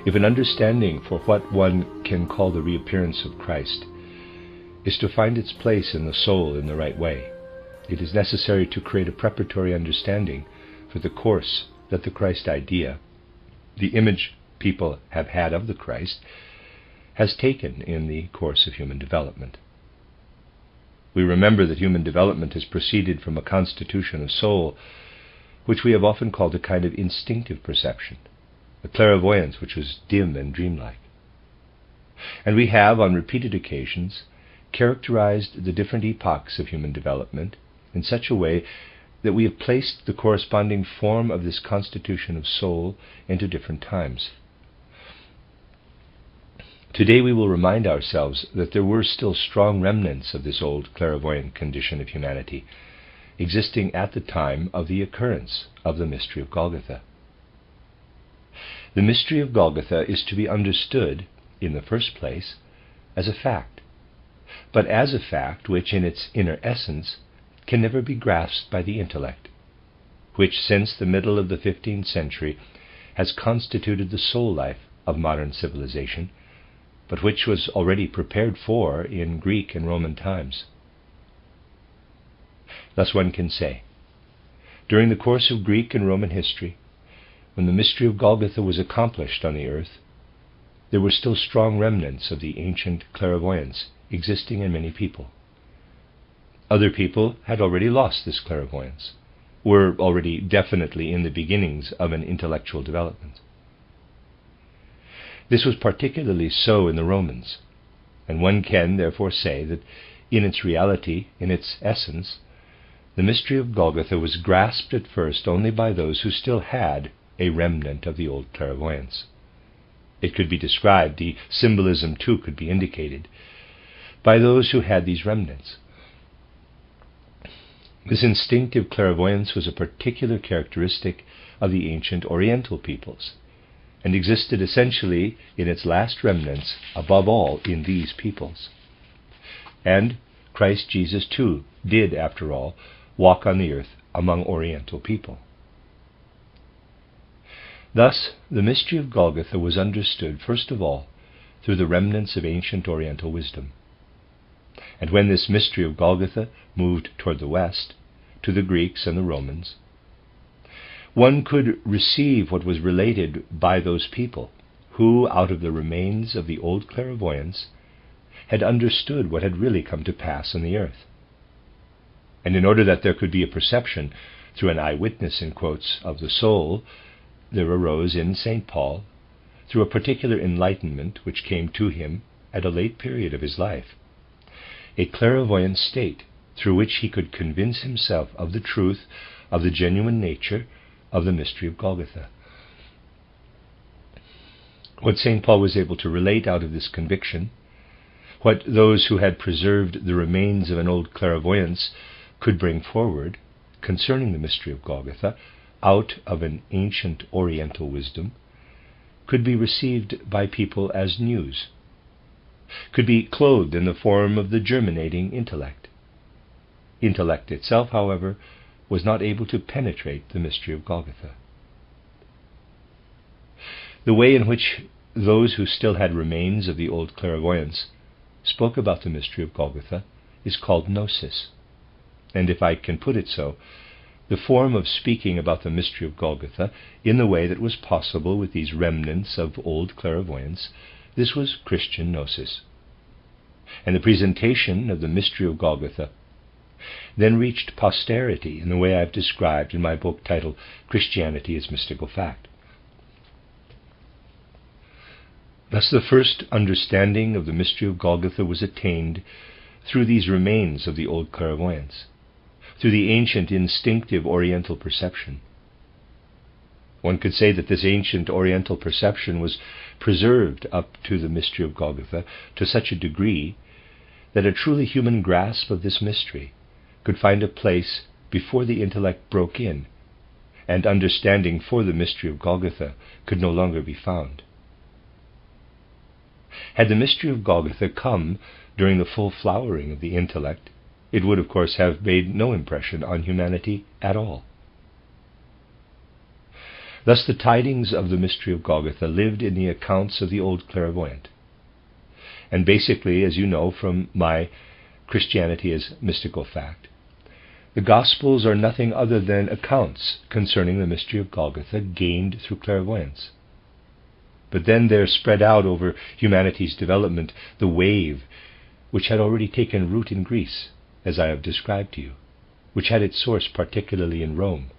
If an understanding for what one can call the reappearance of Christ is to find its place in the soul in the right way, it is necessary to create a preparatory understanding for the course that the Christ idea, the image people have had of the Christ, has taken in the course of human development. We remember that human development has proceeded from a constitution of soul, which we have often called a kind of instinctive perception, a clairvoyance which was dim and dreamlike. And we have, on repeated occasions, characterized the different epochs of human development in such a way that we have placed the corresponding form of this constitution of soul into different times. Today we will remind ourselves that there were still strong remnants of this old clairvoyant condition of humanity, existing at the time of the occurrence of the mystery of Golgotha. The mystery of Golgotha is to be understood, in the first place, as a fact, but as a fact which in its inner essence can never be grasped by the intellect, which since the middle of the 15th century has constituted the soul life of modern civilization, but which was already prepared for in Greek and Roman times. Thus one can say, during the course of Greek and Roman history, when the mystery of Golgotha was accomplished on the earth, there were still strong remnants of the ancient clairvoyance existing in many people. Other people had already lost this clairvoyance, were already definitely in the beginnings of an intellectual development. This was particularly so in the Romans, and one can therefore say that in its reality, in its essence, the mystery of Golgotha was grasped at first only by those who still had a remnant of the old clairvoyance. It could be described, the symbolism too could be indicated, by those who had these remnants. This instinctive clairvoyance was a particular characteristic of the ancient Oriental peoples, and existed essentially in its last remnants, above all in these peoples. And Christ Jesus too did, after all, walk on the earth among Oriental people. Thus, the mystery of Golgotha was understood, first of all, through the remnants of ancient Oriental wisdom. And when this mystery of Golgotha moved toward the west, to the Greeks and the Romans, one could receive what was related by those people, who, out of the remains of the old clairvoyance, had understood what had really come to pass on the earth. And in order that there could be a perception, through an eyewitness, in quotes, of the soul, there arose in St. Paul, through a particular enlightenment which came to him at a late period of his life, a clairvoyant state through which he could convince himself of the truth, of the genuine nature of the mystery of Golgotha. What St. Paul was able to relate out of this conviction, what those who had preserved the remains of an old clairvoyance could bring forward concerning the mystery of Golgotha out of an ancient Oriental wisdom, could be received by people as news, could be clothed in the form of the germinating intellect. Intellect itself, however, was not able to penetrate the mystery of Golgotha. The way in which those who still had remains of the old clairvoyance spoke about the mystery of Golgotha is called Gnosis. And if I can put it so, the form of speaking about the mystery of Golgotha in the way that was possible with these remnants of old clairvoyance, this was Christian Gnosis. And the presentation of the mystery of Golgotha then reached posterity in the way I've described in my book titled Christianity as Mystical Fact. Thus the first understanding of the mystery of Golgotha was attained through these remains of the old clairvoyance, through the ancient instinctive Oriental perception. One could say that this ancient Oriental perception was preserved up to the mystery of Golgotha to such a degree that a truly human grasp of this mystery could find a place before the intellect broke in, and understanding for the mystery of Golgotha could no longer be found. Had the mystery of Golgotha come during the full flowering of the intellect, it would of course have made no impression on humanity at all. Thus the tidings of the mystery of Golgotha lived in the accounts of the old clairvoyant. And basically, as you know from my Christianity as Mystical Fact, the Gospels are nothing other than accounts concerning the mystery of Golgotha gained through clairvoyance. But then there spread out over humanity's development the wave which had already taken root in Greece, as I have described to you, which had its source particularly in Rome,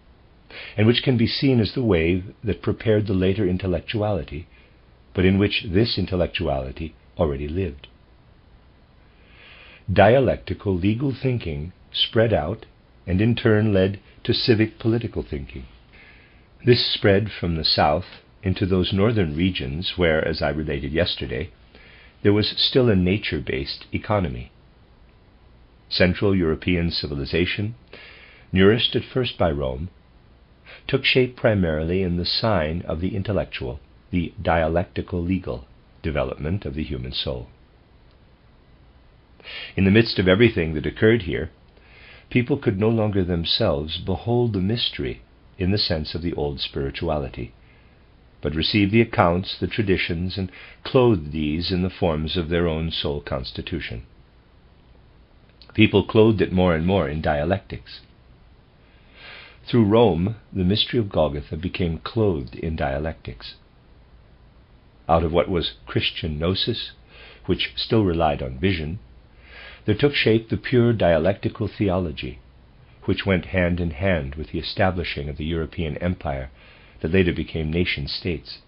and which can be seen as the wave that prepared the later intellectuality, but in which this intellectuality already lived. Dialectical legal thinking spread out and in turn led to civic political thinking. This spread from the south into those northern regions where, as I related yesterday, there was still a nature-based economy. Central European civilization, nourished at first by Rome, took shape primarily in the sign of the intellectual, the dialectical legal development of the human soul. In the midst of everything that occurred here, people could no longer themselves behold the mystery in the sense of the old spirituality, but received the accounts, the traditions, and clothed these in the forms of their own soul constitution. People clothed it more and more in dialectics. Through Rome, the mystery of Golgotha became clothed in dialectics. Out of what was Christian Gnosis, which still relied on vision, there took shape the pure dialectical theology, which went hand in hand with the establishing of the European Empire that later became nation-states.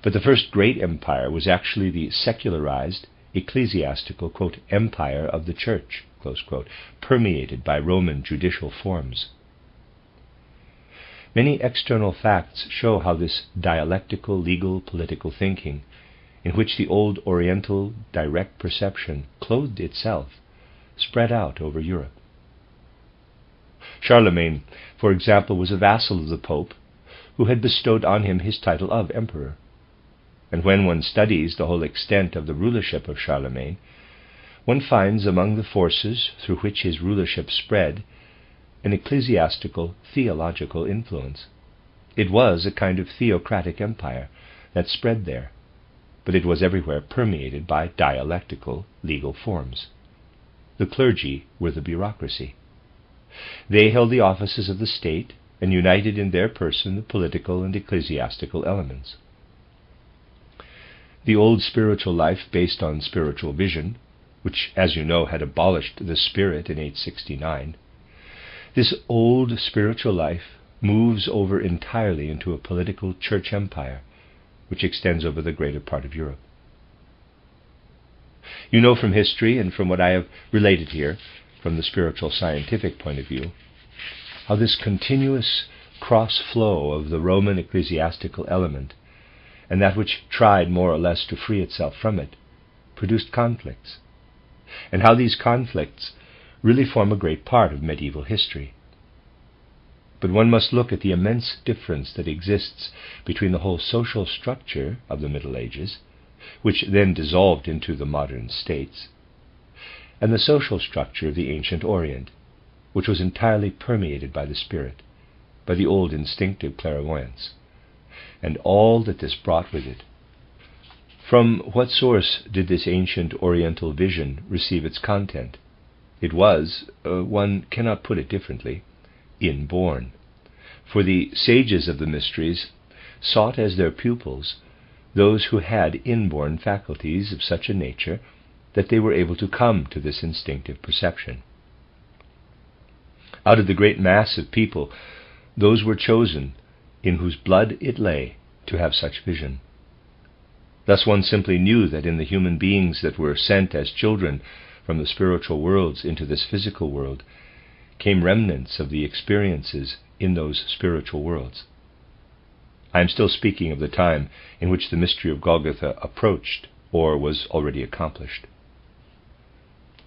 But the first great empire was actually the secularized, ecclesiastical, quote, empire of the Church, close quote, permeated by Roman judicial forms. Many external facts show how this dialectical, legal, political thinking, in which the old Oriental direct perception clothed itself, spread out over Europe. Charlemagne, for example, was a vassal of the Pope, who had bestowed on him his title of emperor. And when one studies the whole extent of the rulership of Charlemagne, one finds among the forces through which his rulership spread an ecclesiastical, theological influence. It was a kind of theocratic empire that spread there, but it was everywhere permeated by dialectical legal forms. The clergy were the bureaucracy. They held the offices of the state and united in their person the political and ecclesiastical elements. The old spiritual life based on spiritual vision, which, as you know, had abolished the spirit in 869, this old spiritual life moves over entirely into a political church empire, which extends over the greater part of Europe. You know from history and from what I have related here, from the spiritual scientific point of view, how this continuous cross-flow of the Roman ecclesiastical element and that which tried more or less to free itself from it produced conflicts, and how these conflicts really form a great part of medieval history. But one must look at the immense difference that exists between the whole social structure of the Middle Ages, which then dissolved into the modern states, and the social structure of the ancient Orient, which was entirely permeated by the spirit, by the old instinctive clairvoyance, and all that this brought with it. From what source did this ancient Oriental vision receive its content? It was, one cannot put it differently, inborn. For the sages of the mysteries sought as their pupils those who had inborn faculties of such a nature that they were able to come to this instinctive perception. Out of the great mass of people, those were chosen in whose blood it lay to have such vision. Thus one simply knew that in the human beings that were sent as children from the spiritual worlds into this physical world came remnants of the experiences in those spiritual worlds. I am still speaking of the time in which the mystery of Golgotha approached or was already accomplished.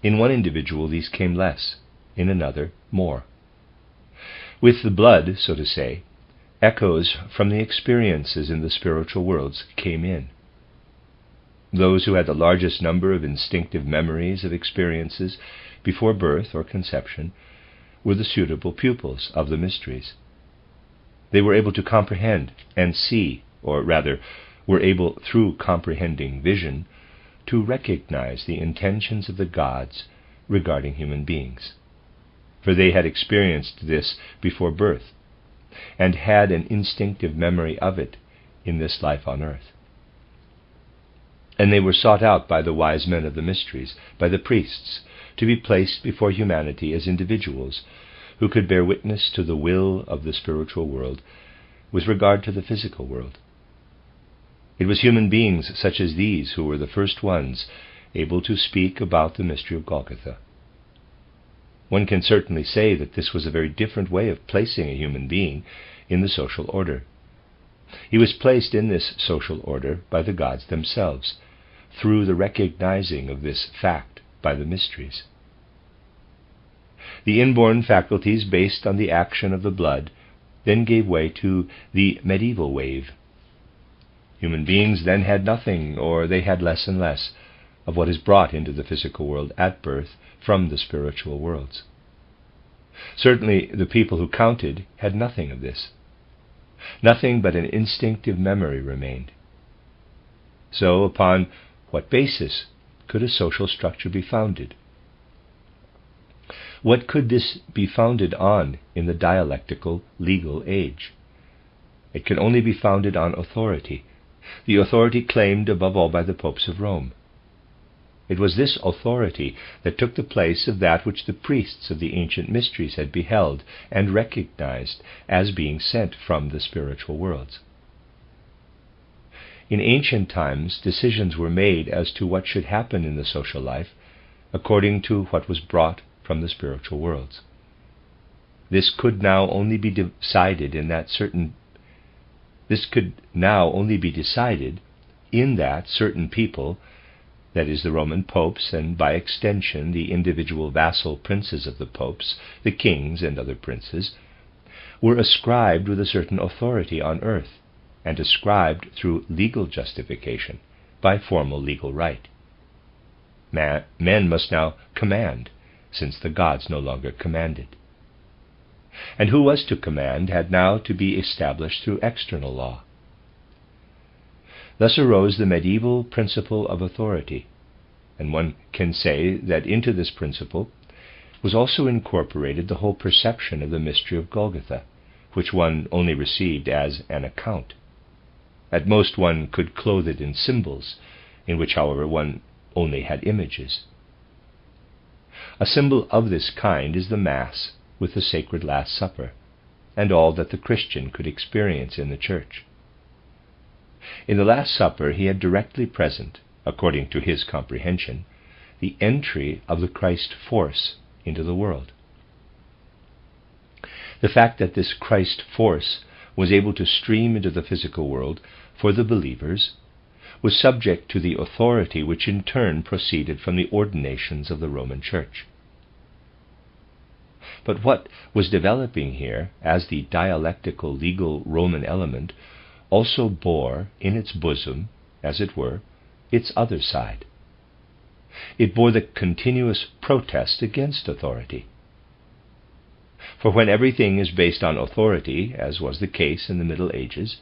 In one individual these came less, in another more. With the blood, so to say, echoes from the experiences in the spiritual worlds came in. Those who had the largest number of instinctive memories of experiences before birth or conception were the suitable pupils of the mysteries. They were able to comprehend and see, or rather, were able, through comprehending vision, to recognize the intentions of the gods regarding human beings. For they had experienced this before birth, and had an instinctive memory of it in this life on earth. And they were sought out by the wise men of the mysteries, by the priests, to be placed before humanity as individuals who could bear witness to the will of the spiritual world with regard to the physical world. It was human beings such as these who were the first ones able to speak about the mystery of Golgotha. One can certainly say that this was a very different way of placing a human being in the social order. He was placed in this social order by the gods themselves, through the recognizing of this fact by the mysteries. The inborn faculties based on the action of the blood then gave way to the medieval wave. Human beings then had nothing, or they had less and less, of what is brought into the physical world at birth from the spiritual worlds. Certainly the people who counted had nothing of this. Nothing but an instinctive memory remained. So upon what basis could a social structure be founded? What could this be founded on in the dialectical, legal age? It could only be founded on authority, the authority claimed above all by the popes of Rome. It was this authority that took the place of that which the priests of the ancient mysteries had beheld and recognized as being sent from the spiritual worlds. In ancient times, decisions were made as to what should happen in the social life according to what was brought from the spiritual worlds. This could now only be decided in that certain people, that is, the Roman popes, and by extension the individual vassal princes of the popes, the kings and other princes, were ascribed with a certain authority on earth, and ascribed through legal justification, by formal legal right. Men must now command, since the gods no longer commanded. And who was to command had now to be established through external law. Thus arose the medieval principle of authority, and one can say that into this principle was also incorporated the whole perception of the mystery of Golgotha, which one only received as an account. At most one could clothe it in symbols, in which, however, one only had images. A symbol of this kind is the Mass with the sacred Last Supper, and all that the Christian could experience in the Church. In the Last Supper he had directly present, according to his comprehension, the entry of the Christ force into the world. The fact that this Christ force was able to stream into the physical world for the believers was subject to the authority which in turn proceeded from the ordinations of the Roman Church. But what was developing here as the dialectical legal Roman element also bore in its bosom, as it were, its other side. It bore the continuous protest against authority. For when everything is based on authority, as was the case in the Middle Ages,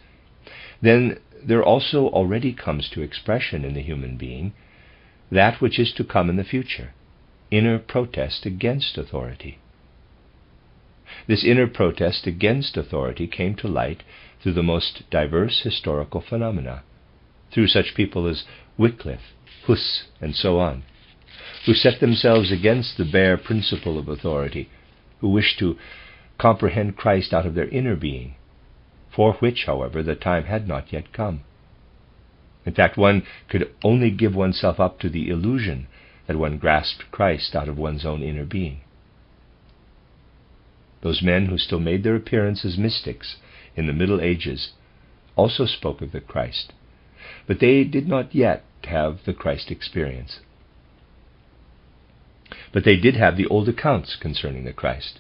then there also already comes to expression in the human being that which is to come in the future, inner protest against authority. This inner protest against authority came to light through the most diverse historical phenomena, through such people as Wycliffe, Huss, and so on, who set themselves against the bare principle of authority, who wished to comprehend Christ out of their inner being, for which, however, the time had not yet come. In fact, one could only give oneself up to the illusion that one grasped Christ out of one's own inner being. Those men who still made their appearance as mystics in the Middle Ages also spoke of the Christ, but they did not yet have the Christ experience. But they did have the old accounts concerning the Christ,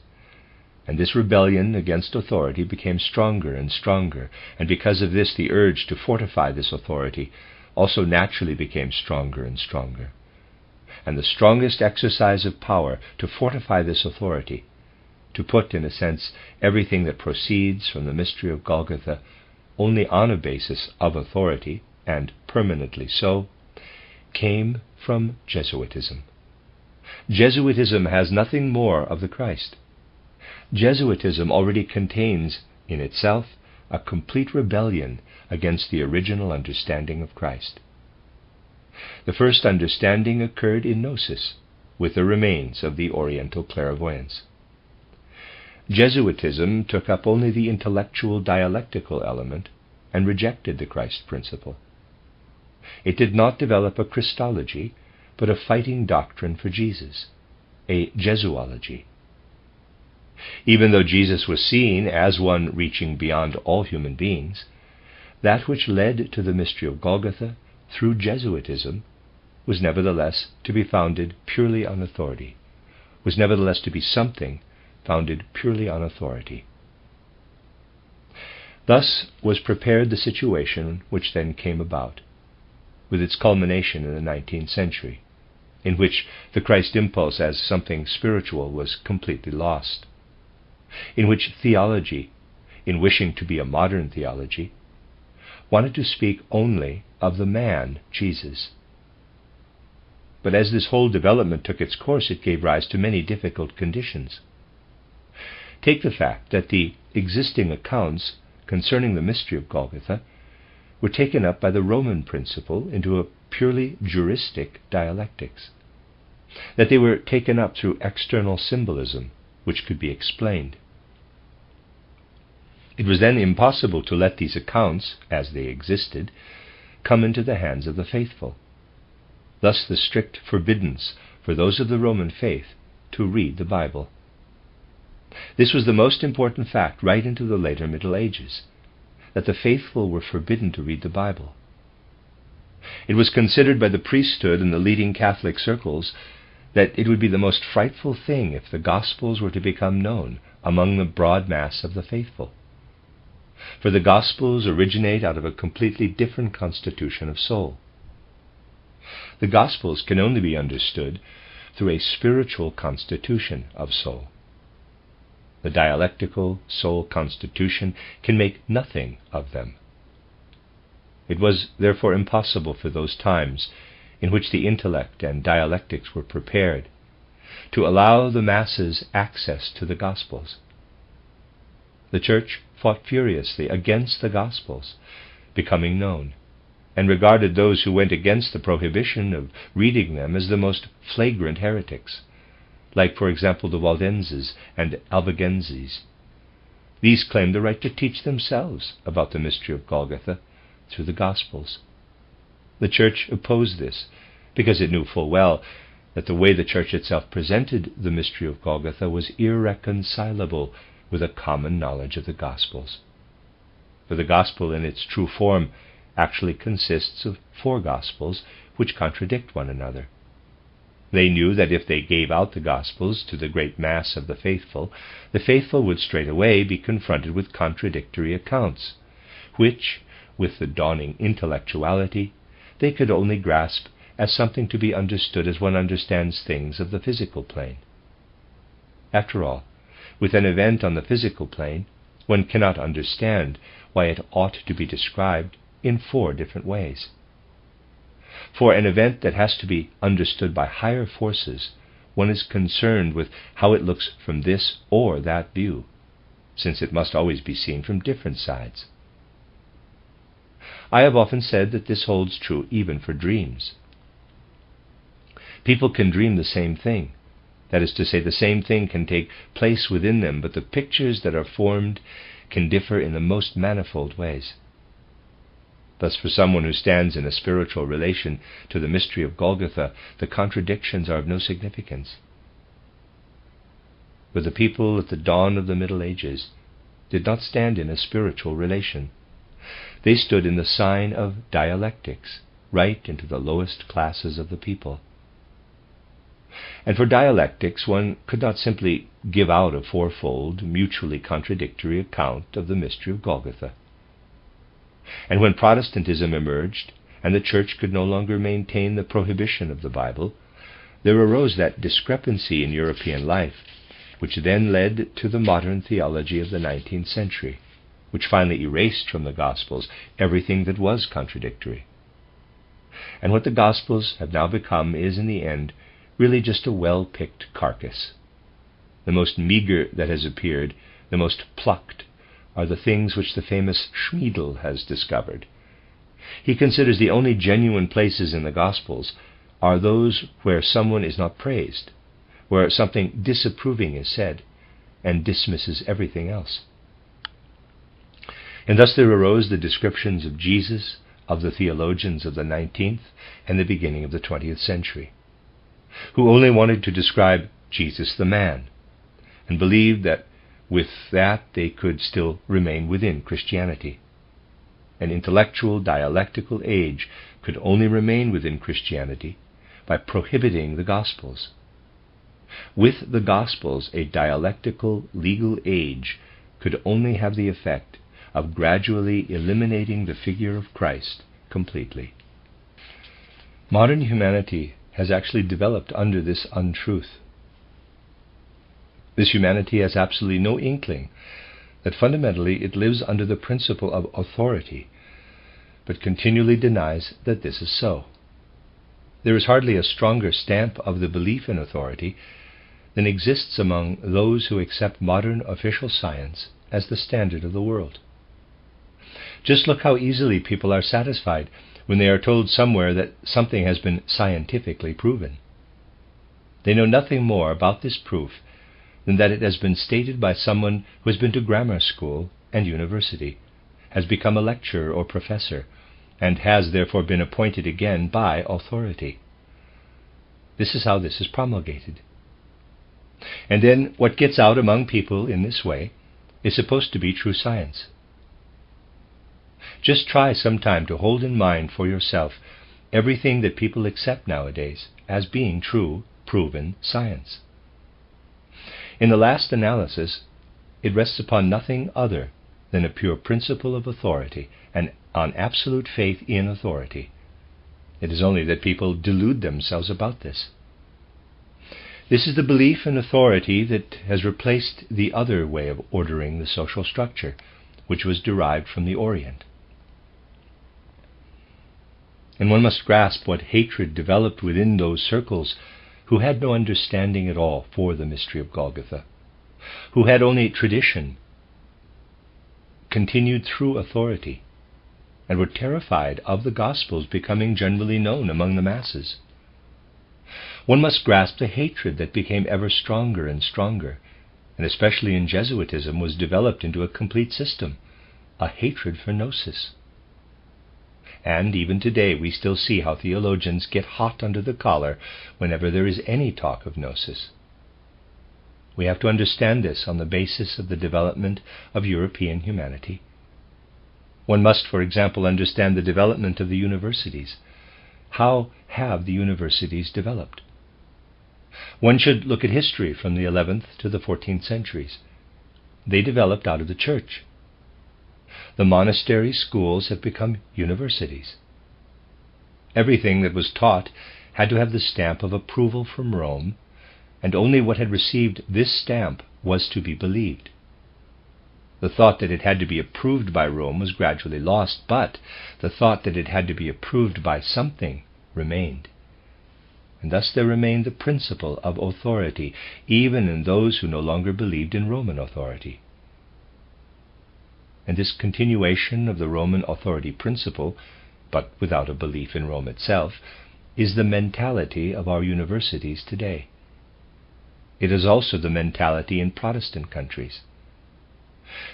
and this rebellion against authority became stronger and stronger, and because of this the urge to fortify this authority also naturally became stronger and stronger. And the strongest exercise of power to fortify this authority to put, in a sense, everything that proceeds from the mystery of Golgotha only on a basis of authority, and permanently so, came from Jesuitism. Jesuitism has nothing more of the Christ. Jesuitism already contains in itself a complete rebellion against the original understanding of Christ. The first understanding occurred in Gnosis, with the remains of the Oriental clairvoyance. Jesuitism took up only the intellectual dialectical element and rejected the Christ principle. It did not develop a Christology, but a fighting doctrine for Jesus, a Jesuology. Even though Jesus was seen as one reaching beyond all human beings, that which led to the mystery of Golgotha through Jesuitism was nevertheless to be founded purely on authority, was nevertheless to be something founded purely on authority. Thus was prepared the situation which then came about, with its culmination in the 19th century, in which the Christ impulse as something spiritual was completely lost, in which theology, in wishing to be a modern theology, wanted to speak only of the man, Jesus. But as this whole development took its course, it gave rise to many difficult conditions. Take the fact that the existing accounts concerning the mystery of Golgotha were taken up by the Roman principle into a purely juristic dialectics, that they were taken up through external symbolism which could be explained. It was then impossible to let these accounts, as they existed, come into the hands of the faithful. Thus the strict forbiddance for those of the Roman faith to read the Bible. This was the most important fact right into the later Middle Ages, that the faithful were forbidden to read the Bible. It was considered by the priesthood and the leading Catholic circles that it would be the most frightful thing if the Gospels were to become known among the broad mass of the faithful. For the Gospels originate out of a completely different constitution of soul. The Gospels can only be understood through a spiritual constitution of soul. The dialectical soul constitution can make nothing of them. It was therefore impossible for those times in which the intellect and dialectics were prepared to allow the masses access to the Gospels. The Church fought furiously against the Gospels becoming known, and regarded those who went against the prohibition of reading them as the most flagrant heretics, like, for example, the Waldenses and Albigenses. These claimed the right to teach themselves about the mystery of Golgotha through the Gospels. The Church opposed this, because it knew full well that the way the Church itself presented the mystery of Golgotha was irreconcilable with a common knowledge of the Gospels. For the Gospel in its true form actually consists of 4 Gospels which contradict one another. They knew that if they gave out the Gospels to the great mass of the faithful would straightway be confronted with contradictory accounts, which, with the dawning intellectuality, they could only grasp as something to be understood as one understands things of the physical plane. After all, with an event on the physical plane, one cannot understand why it ought to be described in 4 different ways. For an event that has to be understood by higher forces, one is concerned with how it looks from this or that view, since it must always be seen from different sides. I have often said that this holds true even for dreams. People can dream the same thing. That is to say, the same thing can take place within them, but the pictures that are formed can differ in the most manifold ways. Thus, for someone who stands in a spiritual relation to the mystery of Golgotha, the contradictions are of no significance. But the people at the dawn of the Middle Ages did not stand in a spiritual relation. They stood in the sign of dialectics, right into the lowest classes of the people. And for dialectics, one could not simply give out a 4-fold, mutually contradictory account of the mystery of Golgotha. And when Protestantism emerged, and the Church could no longer maintain the prohibition of the Bible, there arose that discrepancy in European life which then led to the modern theology of the 19th century, which finally erased from the Gospels everything that was contradictory. And what the Gospels have now become is, in the end, really just a well-picked carcass. The most meager that has appeared, the most plucked, are the things which the famous Schmiedel has discovered. He considers the only genuine places in the Gospels are those where someone is not praised, where something disapproving is said, and dismisses everything else. And thus there arose the descriptions of Jesus, of the theologians of the 19th and the beginning of the 20th century, who only wanted to describe Jesus the man, and believed that with that they could still remain within Christianity. An intellectual, dialectical age could only remain within Christianity by prohibiting the Gospels. With the Gospels, a dialectical, legal age could only have the effect of gradually eliminating the figure of Christ completely. Modern humanity has actually developed under this untruth. This humanity has absolutely no inkling that fundamentally it lives under the principle of authority, but continually denies that this is so. There is hardly a stronger stamp of the belief in authority than exists among those who accept modern official science as the standard of the world. Just look how easily people are satisfied when they are told somewhere that something has been scientifically proven. They know nothing more about this proof than that it has been stated by someone who has been to grammar school and university, has become a lecturer or professor, and has therefore been appointed again by authority. This is how this is promulgated. And then what gets out among people in this way is supposed to be true science. Just try sometime to hold in mind for yourself everything that people accept nowadays as being true, proven science. In the last analysis, it rests upon nothing other than a pure principle of authority and on absolute faith in authority. It is only that people delude themselves about this. This is the belief in authority that has replaced the other way of ordering the social structure, which was derived from the Orient. And one must grasp what hatred developed within those circles who had no understanding at all for the mystery of Golgotha, who had only tradition continued through authority, and were terrified of the Gospels becoming generally known among the masses. One must grasp the hatred that became ever stronger and stronger, and especially in Jesuitism was developed into a complete system, a hatred for Gnosis. And even today we still see how theologians get hot under the collar whenever there is any talk of Gnosis. We have to understand this on the basis of the development of European humanity. One must, for example, understand the development of the universities. How have the universities developed? One should look at history from the 11th to the 14th centuries. They developed out of the church. The monastery schools have become universities. Everything that was taught had to have the stamp of approval from Rome, and only what had received this stamp was to be believed. The thought that it had to be approved by Rome was gradually lost, but the thought that it had to be approved by something remained. And thus there remained the principle of authority, even in those who no longer believed in Roman authority. And this continuation of the Roman authority principle, but without a belief in Rome itself, is the mentality of our universities today. It is also the mentality in Protestant countries.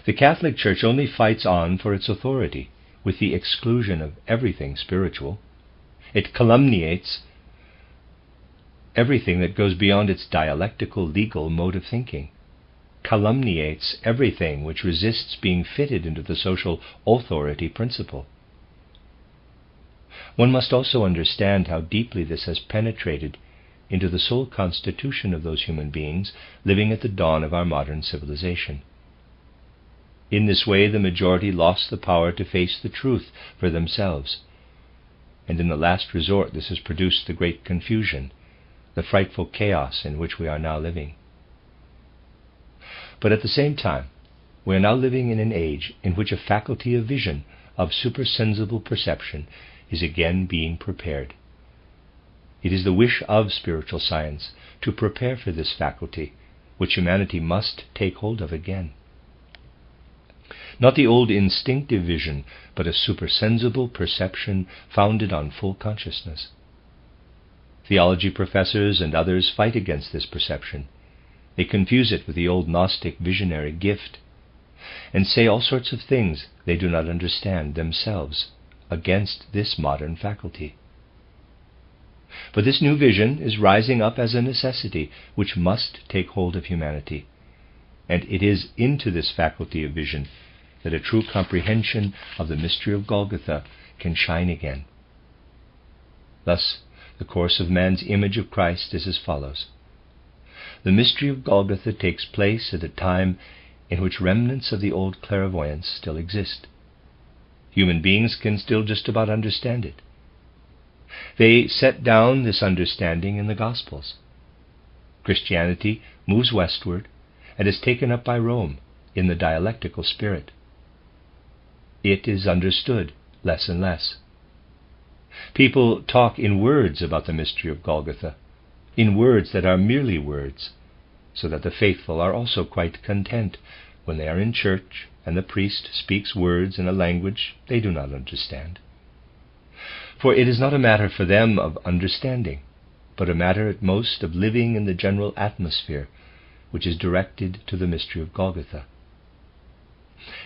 The Catholic Church only fights on for its authority, with the exclusion of everything spiritual. It calumniates everything that goes beyond its dialectical, legal mode of thinking, calumniates everything which resists being fitted into the social authority principle. One must also understand how deeply this has penetrated into the soul constitution of those human beings living at the dawn of our modern civilization. In this way, the majority lost the power to face the truth for themselves, and in the last resort this has produced the great confusion, the frightful chaos in which we are now living. But at the same time, we are now living in an age in which a faculty of vision, of supersensible perception, is again being prepared. It is the wish of spiritual science to prepare for this faculty, which humanity must take hold of again. Not the old instinctive vision, but a supersensible perception founded on full consciousness. Theology professors and others fight against this perception. They confuse it with the old Gnostic visionary gift, and say all sorts of things they do not understand themselves against this modern faculty. But this new vision is rising up as a necessity which must take hold of humanity, and it is into this faculty of vision that a true comprehension of the mystery of Golgotha can shine again. Thus, the course of man's image of Christ is as follows. The mystery of Golgotha takes place at a time in which remnants of the old clairvoyance still exist. Human beings can still just about understand it. They set down this understanding in the Gospels. Christianity moves westward and is taken up by Rome in the dialectical spirit. It is understood less and less. People talk in words about the mystery of Golgotha, in words that are merely words, so that the faithful are also quite content when they are in church and the priest speaks words in a language they do not understand. For it is not a matter for them of understanding, but a matter at most of living in the general atmosphere which is directed to the mystery of Golgotha.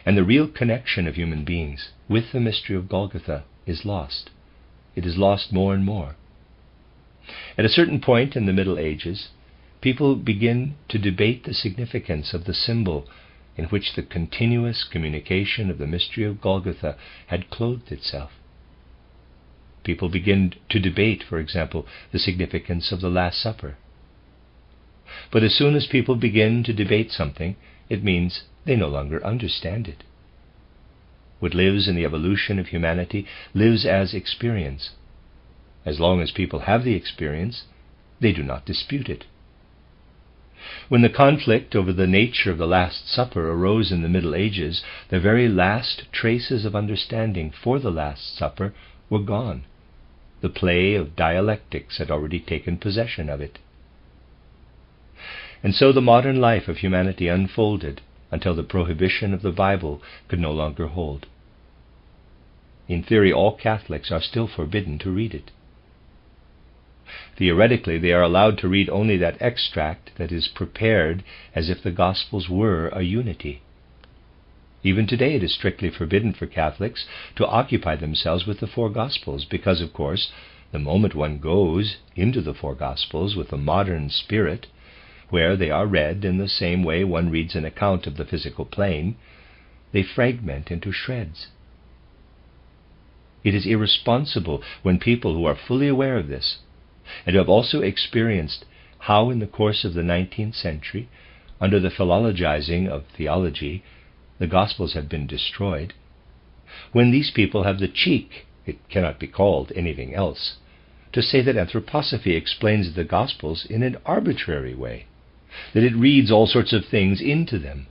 And the real connection of human beings with the mystery of Golgotha is lost. It is lost more and more. At a certain point in the Middle Ages, people begin to debate the significance of the symbol in which the continuous communication of the mystery of Golgotha had clothed itself. People begin to debate, for example, the significance of the Last Supper. But as soon as people begin to debate something, it means they no longer understand it. What lives in the evolution of humanity lives as experience. As long as people have the experience, they do not dispute it. When the conflict over the nature of the Last Supper arose in the Middle Ages, the very last traces of understanding for the Last Supper were gone. The play of dialectics had already taken possession of it. And so the modern life of humanity unfolded until the prohibition of the Bible could no longer hold. In theory, all Catholics are still forbidden to read it. Theoretically, they are allowed to read only that extract that is prepared as if the Gospels were a unity. Even today it is strictly forbidden for Catholics to occupy themselves with the four Gospels because, of course, the moment one goes into the four Gospels with a modern spirit, where they are read in the same way one reads an account of the physical plane, they fragment into shreds. It is irresponsible when people who are fully aware of this, and who have also experienced how in the course of the 19th century, under the philologizing of theology, the Gospels have been destroyed, when these people have the cheek, it cannot be called anything else, to say that anthroposophy explains the Gospels in an arbitrary way, that it reads all sorts of things into them.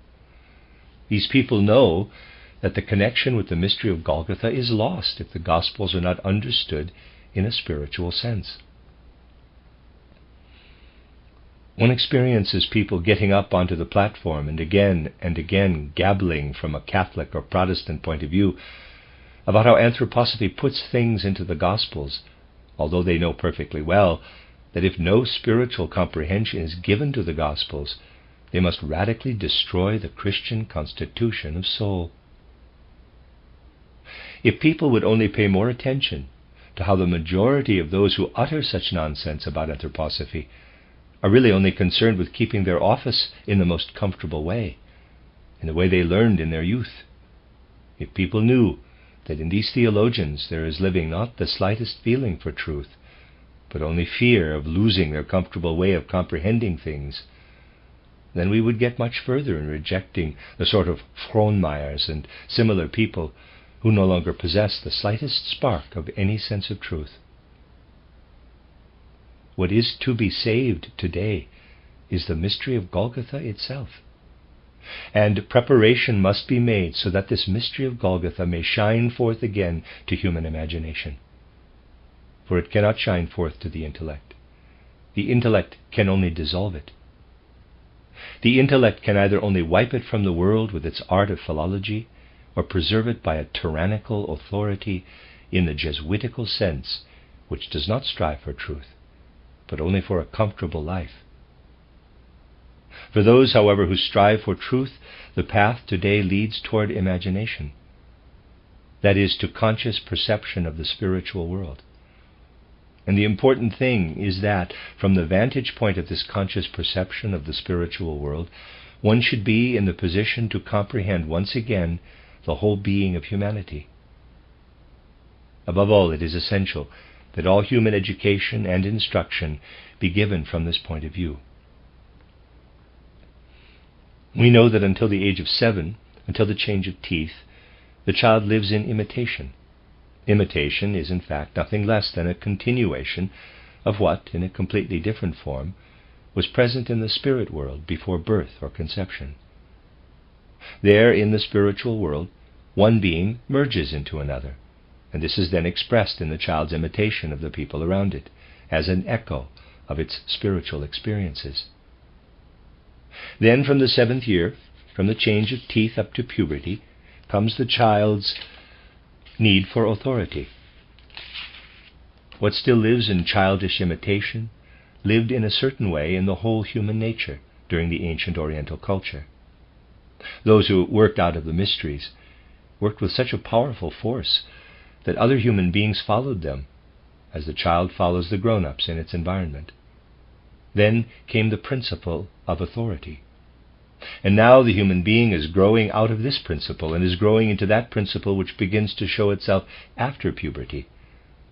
These people know that the connection with the mystery of Golgotha is lost if the Gospels are not understood in a spiritual sense. One experiences people getting up onto the platform and again gabbling from a Catholic or Protestant point of view about how anthroposophy puts things into the Gospels, although they know perfectly well that if no spiritual comprehension is given to the Gospels, they must radically destroy the Christian constitution of soul. If people would only pay more attention to how the majority of those who utter such nonsense about anthroposophy are really only concerned with keeping their office in the most comfortable way, in the way they learned in their youth. If people knew that in these theologians there is living not the slightest feeling for truth, but only fear of losing their comfortable way of comprehending things, then we would get much further in rejecting the sort of Frohnmeyers and similar people who no longer possess the slightest spark of any sense of truth. What is to be saved today is the mystery of Golgotha itself. And preparation must be made so that this mystery of Golgotha may shine forth again to human imagination. For it cannot shine forth to the intellect. The intellect can only dissolve it. The intellect can either only wipe it from the world with its art of philology, or preserve it by a tyrannical authority in the Jesuitical sense, which does not strive for truth, but only for a comfortable life. For those, however, who strive for truth, the path today leads toward imagination. That is, to conscious perception of the spiritual world. And the important thing is that, from the vantage point of this conscious perception of the spiritual world, one should be in the position to comprehend once again the whole being of humanity. Above all, it is essential that all human education and instruction be given from this point of view. We know that until the age of 7, until the change of teeth, the child lives in imitation. Imitation is in fact nothing less than a continuation of what, in a completely different form, was present in the spirit world before birth or conception. There, in the spiritual world, one being merges into another, and this is then expressed in the child's imitation of the people around it, as an echo of its spiritual experiences. Then from the 7th year, from the change of teeth up to puberty, comes the child's need for authority. What still lives in childish imitation lived in a certain way in the whole human nature during the ancient Oriental culture. Those who worked out of the mysteries worked with such a powerful force that other human beings followed them, as the child follows the grown-ups in its environment. Then came the principle of authority. And now the human being is growing out of this principle and is growing into that principle which begins to show itself after puberty,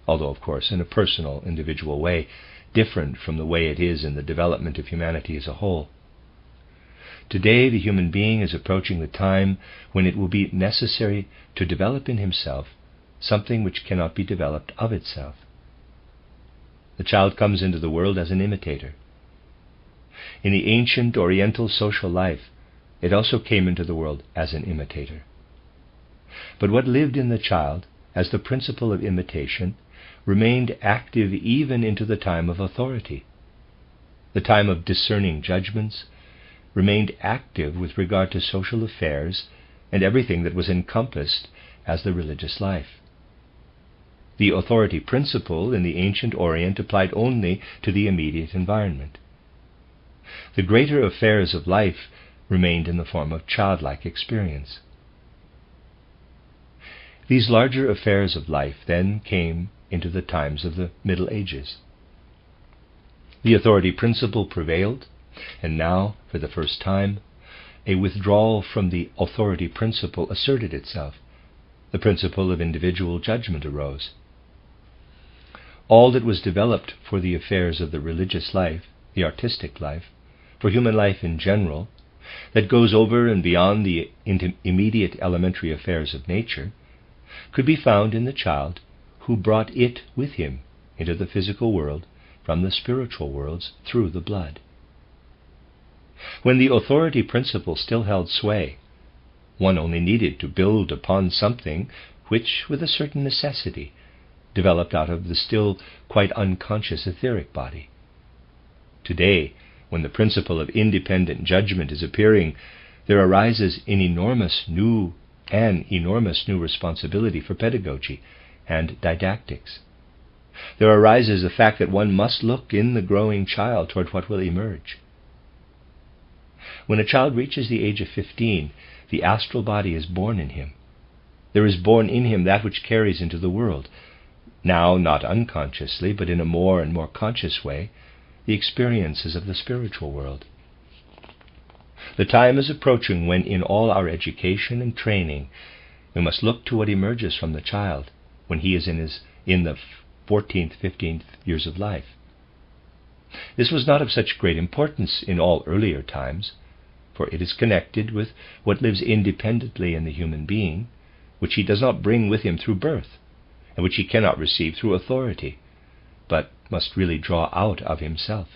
although, of course, in a personal, individual way, different from the way it is in the development of humanity as a whole. Today, the human being is approaching the time when it will be necessary to develop in himself something which cannot be developed of itself. The child comes into the world as an imitator. In the ancient Oriental social life, it also came into the world as an imitator. But what lived in the child as the principle of imitation remained active even into the time of authority. The time of discerning judgments remained active with regard to social affairs and everything that was encompassed as the religious life. The authority principle in the ancient Orient applied only to the immediate environment. The greater affairs of life remained in the form of childlike experience. These larger affairs of life then came into the times of the Middle Ages. The authority principle prevailed, and now, for the first time, a withdrawal from the authority principle asserted itself. The principle of individual judgment arose. All that was developed for the affairs of the religious life, the artistic life, for human life in general, that goes over and beyond the immediate elementary affairs of nature, could be found in the child who brought it with him into the physical world from the spiritual worlds through the blood. When the authority principle still held sway, one only needed to build upon something which, with a certain necessity, developed out of the still quite unconscious etheric body. Today, when the principle of independent judgment is appearing, there arises an enormous new responsibility for pedagogy and didactics. There arises the fact that one must look in the growing child toward what will emerge. When a child reaches the age of 15, the astral body is born in him. There is born in him that which carries into the world, now not unconsciously, but in a more and more conscious way, the experiences of the spiritual world. The time is approaching when, in all our education and training, we must look to what emerges from the child when he is in the 14th, 15th years of life. This was not of such great importance in all earlier times, for it is connected with what lives independently in the human being, which he does not bring with him through birth, and which he cannot receive through authority, but must really draw out of himself.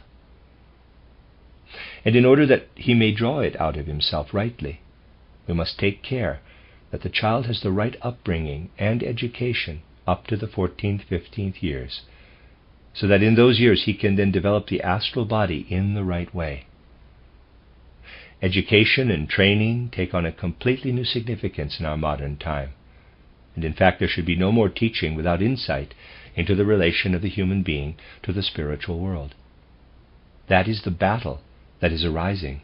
And in order that he may draw it out of himself rightly, we must take care that the child has the right upbringing and education up to the 14th, 15th years, so that in those years he can then develop the astral body in the right way. Education and training take on a completely new significance in our modern time, and in fact there should be no more teaching without insight into the relation of the human being to the spiritual world. That is the battle that is arising.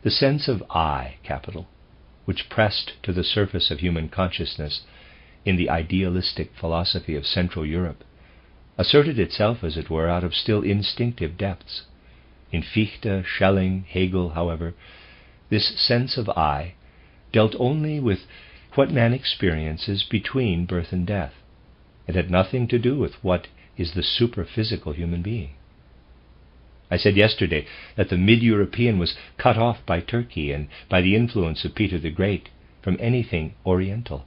The sense of I, capital, which pressed to the surface of human consciousness in the idealistic philosophy of Central Europe, asserted itself, as it were, out of still instinctive depths. In Fichte, Schelling, Hegel, however, this sense of I dealt only with what man experiences between birth and death. It had nothing to do with what is the superphysical human being. I said yesterday that the mid-European was cut off by Turkey and by the influence of Peter the Great from anything Oriental.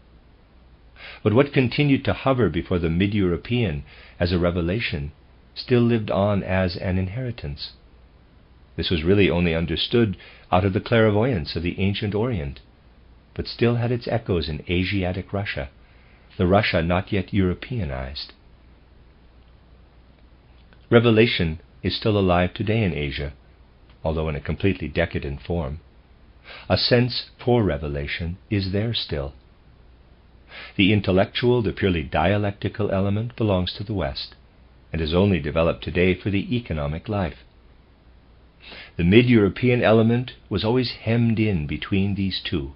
But what continued to hover before the mid-European as a revelation still lived on as an inheritance. This was really only understood out of the clairvoyance of the ancient Orient, but still had its echoes in Asiatic Russia, the Russia not yet Europeanized. Revelation is still alive today in Asia, although in a completely decadent form. A sense for revelation is there still. The intellectual, the purely dialectical element belongs to the West, and is only developed today for the economic life. The mid-European element was always hemmed in between these two,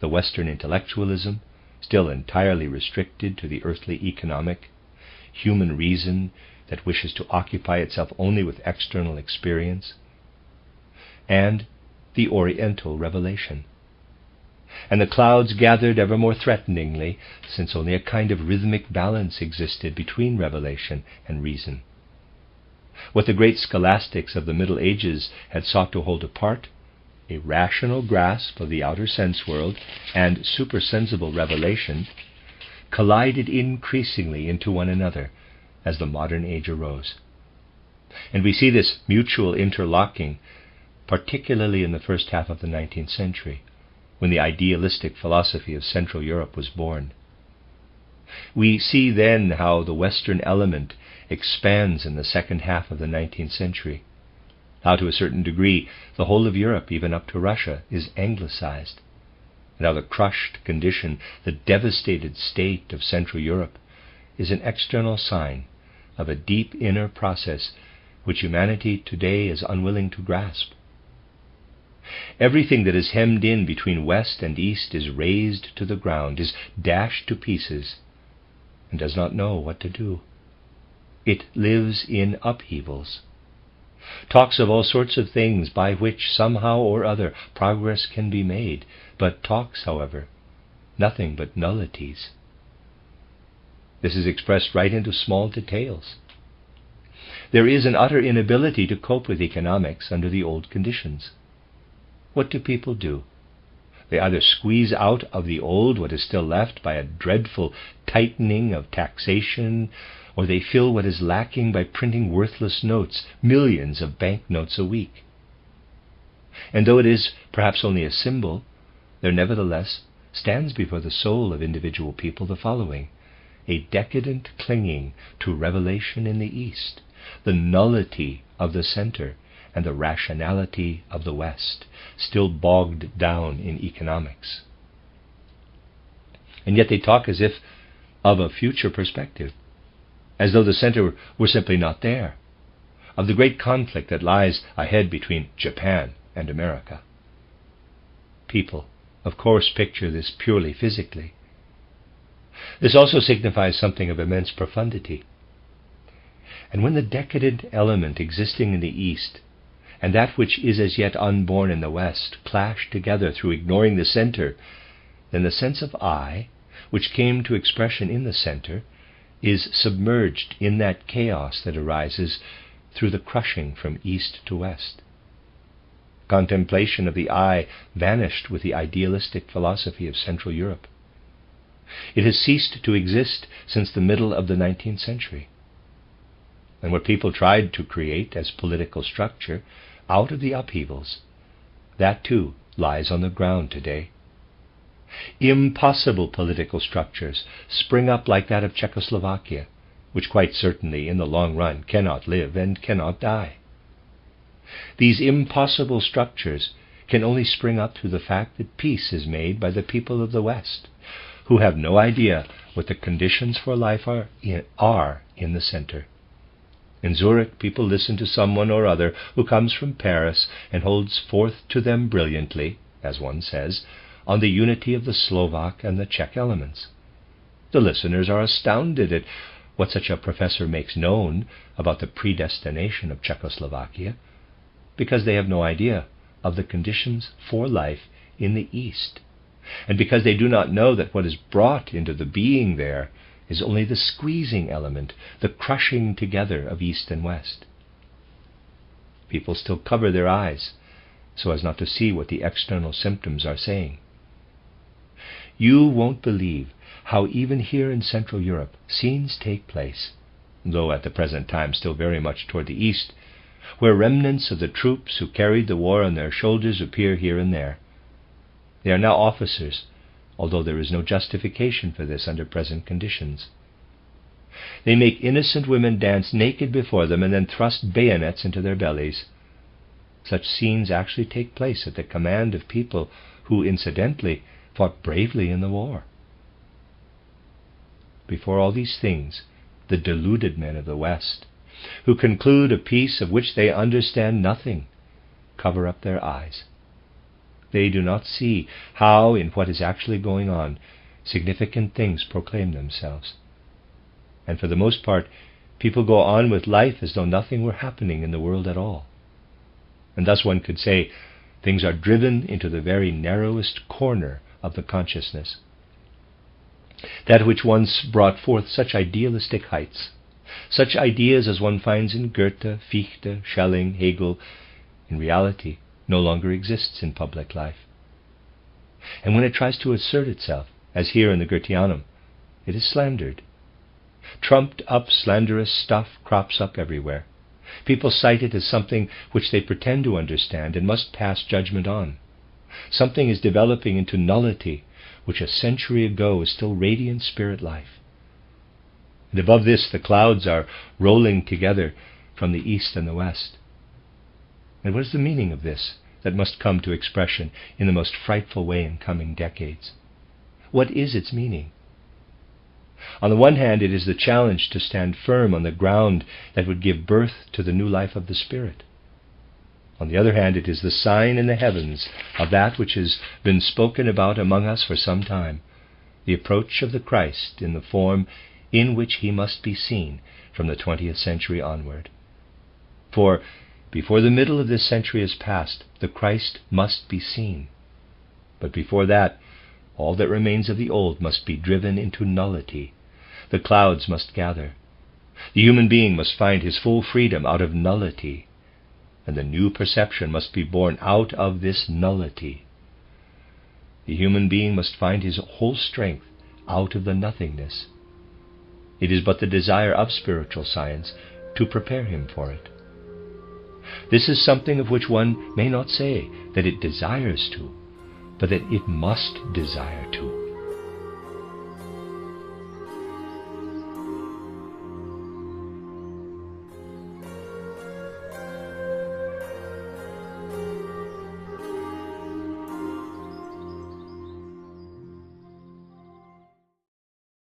the Western intellectualism, still entirely restricted to the earthly economic, human reason that wishes to occupy itself only with external experience, and the Oriental revelation. And the clouds gathered ever more threateningly, since only a kind of rhythmic balance existed between revelation and reason. What the great scholastics of the Middle Ages had sought to hold apart, a rational grasp of the outer sense world and supersensible revelation, collided increasingly into one another as the modern age arose. And we see this mutual interlocking, particularly in the first half of the 19th century, when the idealistic philosophy of Central Europe was born. We see then how the Western element expands in the second half of the 19th century, how to a certain degree the whole of Europe, even up to Russia, is anglicized, and how the crushed condition, the devastated state of Central Europe is an external sign of a deep inner process which humanity today is unwilling to grasp. Everything that is hemmed in between West and East is razed to the ground, is dashed to pieces, and does not know what to do. It lives in upheavals, talks of all sorts of things by which somehow or other progress can be made, but talks, however, nothing but nullities. This is expressed right into small details. There is an utter inability to cope with economics under the old conditions. What do people do? They either squeeze out of the old what is still left by a dreadful tightening of taxation, or they fill what is lacking by printing worthless notes, millions of banknotes a week. And though it is perhaps only a symbol, there nevertheless stands before the soul of individual people the following: a decadent clinging to revelation in the East, the nullity of the center, and the rationality of the West, still bogged down in economics. And yet they talk as if of a future perspective, as though the center were simply not there, of the great conflict that lies ahead between Japan and America. People, of course, picture this purely physically. This also signifies something of immense profundity. And when the decadent element existing in the East and that which is as yet unborn in the West clash together through ignoring the center, then the sense of I, which came to expression in the center, is submerged in that chaos that arises through the crushing from east to west. Contemplation of the I vanished with the idealistic philosophy of Central Europe. It has ceased to exist since the middle of the 19th century. and what people tried to create as political structure out of the upheavals, that too lies on the ground today. Impossible political structures spring up like that of Czechoslovakia, which quite certainly in the long run cannot live and cannot die. These impossible structures can only spring up through the fact that peace is made by the people of the West, who have no idea what the conditions for life are in the center. In Zurich, people listen to someone or other who comes from Paris and holds forth to them brilliantly, as one says, on the unity of the Slovak and the Czech elements. The listeners are astounded at what such a professor makes known about the predestination of Czechoslovakia, because they have no idea of the conditions for life in the East, and because they do not know that what is brought into the being there is only the squeezing element, the crushing together of East and West. People still cover their eyes so as not to see what the external symptoms are saying. You won't believe how even here in Central Europe scenes take place, though at the present time still very much toward the east, where remnants of the troops who carried the war on their shoulders appear here and there. They are now officers, although there is no justification for this under present conditions. They make innocent women dance naked before them and then thrust bayonets into their bellies. Such scenes actually take place at the command of people who, incidentally, fought bravely in the war. Before all these things, the deluded men of the West, who conclude a peace of which they understand nothing, cover up their eyes. They do not see how, in what is actually going on, significant things proclaim themselves. And for the most part, people go on with life as though nothing were happening in the world at all. And thus one could say things are driven into the very narrowest corner of the consciousness. That which once brought forth such idealistic heights, such ideas as one finds in Goethe, Fichte, Schelling, Hegel, in reality no longer exists in public life. And when it tries to assert itself, as here in the Goetheanum, it is slandered. Trumped up slanderous stuff crops up everywhere. People cite it as something which they pretend to understand and must pass judgment on. Something is developing into nullity, which a century ago was still radiant spirit life. And above this the clouds are rolling together from the east and the west. And what is the meaning of this that must come to expression in the most frightful way in coming decades? What is its meaning? On the one hand, it is the challenge to stand firm on the ground that would give birth to the new life of the Spirit. On the other hand, it is the sign in the heavens of that which has been spoken about among us for some time, the approach of the Christ in the form in which he must be seen from the 20th century onward. For before the middle of this century is past, the Christ must be seen. But before that, all that remains of the old must be driven into nullity. The clouds must gather. The human being must find his full freedom out of nullity, and the new perception must be born out of this nullity. The human being must find his whole strength out of the nothingness. It is but the desire of spiritual science to prepare him for it. This is something of which one may not say that it desires to, but that it must desire to.